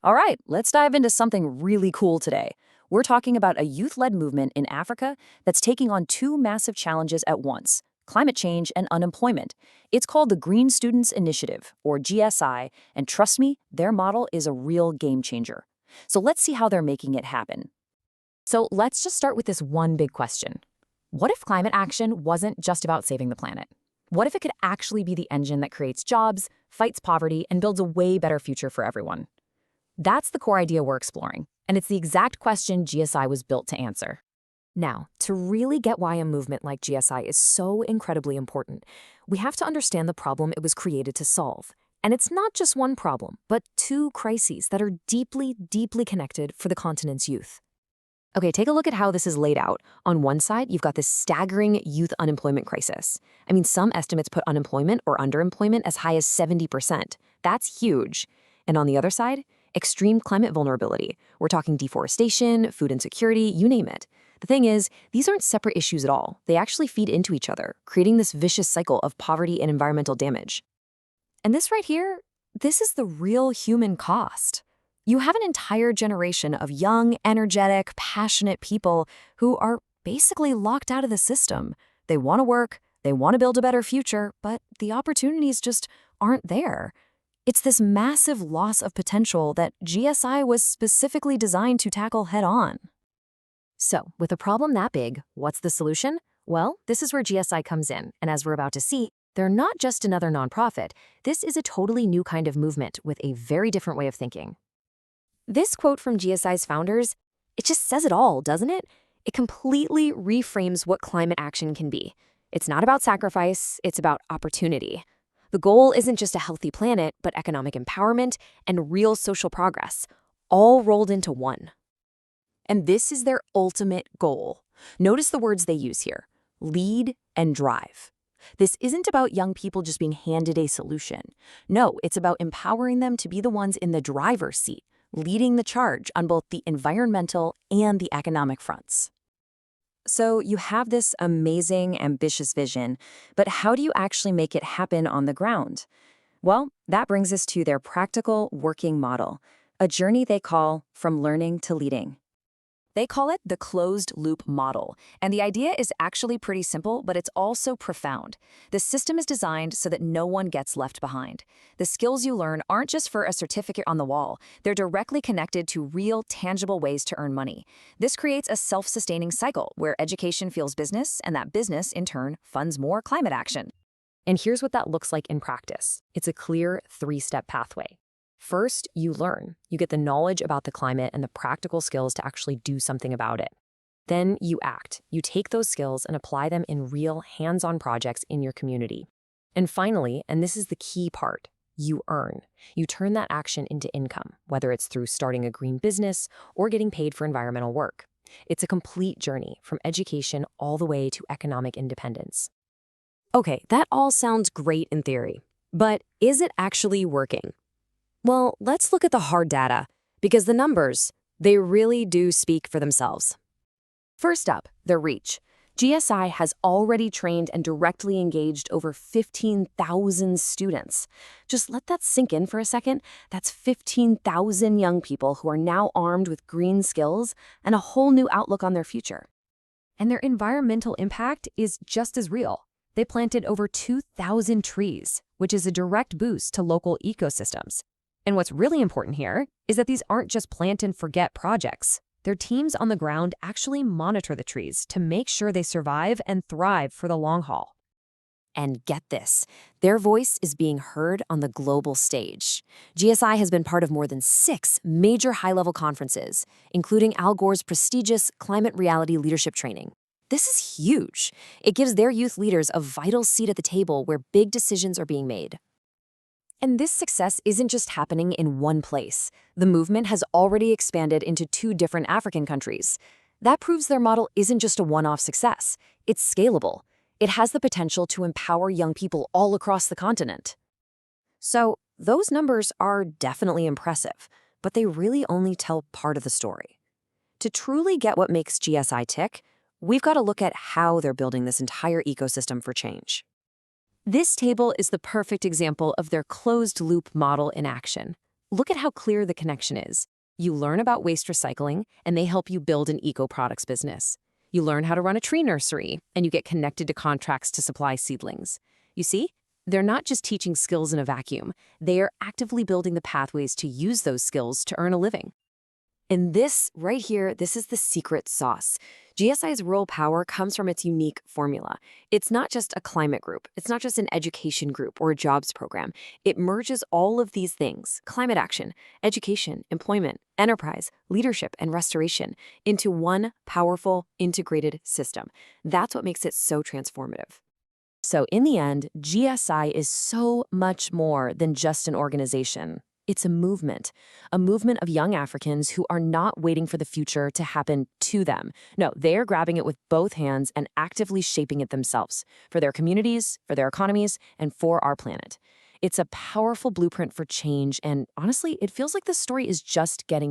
All right, let's dive into something really cool today. We're talking about a youth-led movement in Africa that's taking on two massive challenges at once: climate change and unemployment. It's called the Green Students Initiative, or GSI, and trust me, their model is a real game changer. So let's see how they're making it happen. So let's just start with this one big question. What if climate action wasn't just about saving the planet? What if it could actually be the engine that creates jobs, fights poverty, and builds a way better future for everyone? That's the core idea we're exploring, and it's the exact question GSI was built to answer. Now, to really get why a movement like GSI is so incredibly important, we have to understand the problem it was created to solve. And it's not just one problem, but two crises that are deeply, deeply connected for the continent's youth. Okay, take a look at how this is laid out. On one side, you've got this staggering youth unemployment crisis. I mean, some estimates put unemployment or underemployment as high as 70%. That's huge. And on the other side, extreme climate vulnerability. We're talking deforestation, food insecurity, you name it. The thing is, these aren't separate issues at all. They actually feed into each other, creating this vicious cycle of poverty and environmental damage. And this right here, this is the real human cost. You have an entire generation of young, energetic, passionate people who are basically locked out of the system. They want to work, they want to build a better future, but the opportunities just aren't there. It's this massive loss of potential that GSI was specifically designed to tackle head-on. So, with a problem that big, what's the solution? Well, this is where GSI comes in, and as we're about to see, they're not just another nonprofit. This is a totally new kind of movement with a very different way of thinking. This quote from GSI's founders, it just says it all, doesn't it? It completely reframes what climate action can be. It's not about sacrifice, it's about opportunity. The goal isn't just a healthy planet, but economic empowerment and real social progress, all rolled into one. And this is their ultimate goal. Notice the words they use here: lead and drive. This isn't about young people just being handed a solution. No, it's about empowering them to be the ones in the driver's seat, leading the charge on both the environmental and the economic fronts. So you have this amazing, ambitious vision, but how do you actually make it happen on the ground? Well, that brings us to their practical working model, a journey they call From Learning to Leading. They call it the closed-loop model, and the idea is actually pretty simple, but it's also profound. The system is designed so that no one gets left behind. The skills you learn aren't just for a certificate on the wall. They're directly connected to real, tangible ways to earn money. This creates a self-sustaining cycle where education fuels business, and that business, in turn, funds more climate action. And here's what that looks like in practice. It's a clear three-step pathway. First, you learn. You get the knowledge about the climate and the practical skills to actually do something about it. Then you act. You take those skills and apply them in real, hands-on projects in your community. And finally, and this is the key part, you earn. You turn that action into income, whether it's through starting a green business or getting paid for environmental work. It's a complete journey from education all the way to economic independence. Okay, that all sounds great in theory, but is it actually working? Well, let's look at the hard data, because the numbers, they really do speak for themselves. First up, the reach. GSI has already trained and directly engaged over 15,000 students. Just let that sink in for a second. That's 15,000 young people who are now armed with green skills and a whole new outlook on their future. And their environmental impact is just as real. They planted over 2,000 trees, which is a direct boost to local ecosystems. And what's really important here is that these aren't just plant-and-forget projects. Their teams on the ground actually monitor the trees to make sure they survive and thrive for the long haul. And get this, their voice is being heard on the global stage. GSI has been part of more than 6 major high-level conferences, including Al Gore's prestigious Climate Reality Leadership Training. This is huge. It gives their youth leaders a vital seat at the table where big decisions are being made. And this success isn't just happening in one place. The movement has already expanded into 2 different African countries. That proves their model isn't just a one-off success. It's scalable. It has the potential to empower young people all across the continent. So, those numbers are definitely impressive, but they really only tell part of the story. To truly get what makes GSI tick, we've got to look at how they're building this entire ecosystem for change. This table is the perfect example of their closed-loop model in action. Look at how clear the connection is. You learn about waste recycling, and they help you build an eco-products business. You learn how to run a tree nursery, and you get connected to contracts to supply seedlings. You see, they're not just teaching skills in a vacuum. They are actively building the pathways to use those skills to earn a living. And this, right here, this is the secret sauce. GSI's rural power comes from its unique formula. It's not just a climate group. It's not just an education group or a jobs program. It merges all of these things, climate action, education, employment, enterprise, leadership, and restoration, into one powerful, integrated system. That's what makes it so transformative. So in the end, GSI is so much more than just an organization. It's a movement of young Africans who are not waiting for the future to happen to them. No, they're grabbing it with both hands and actively shaping it themselves for their communities, for their economies, and for our planet. It's a powerful blueprint for change, and honestly, it feels like this story is just getting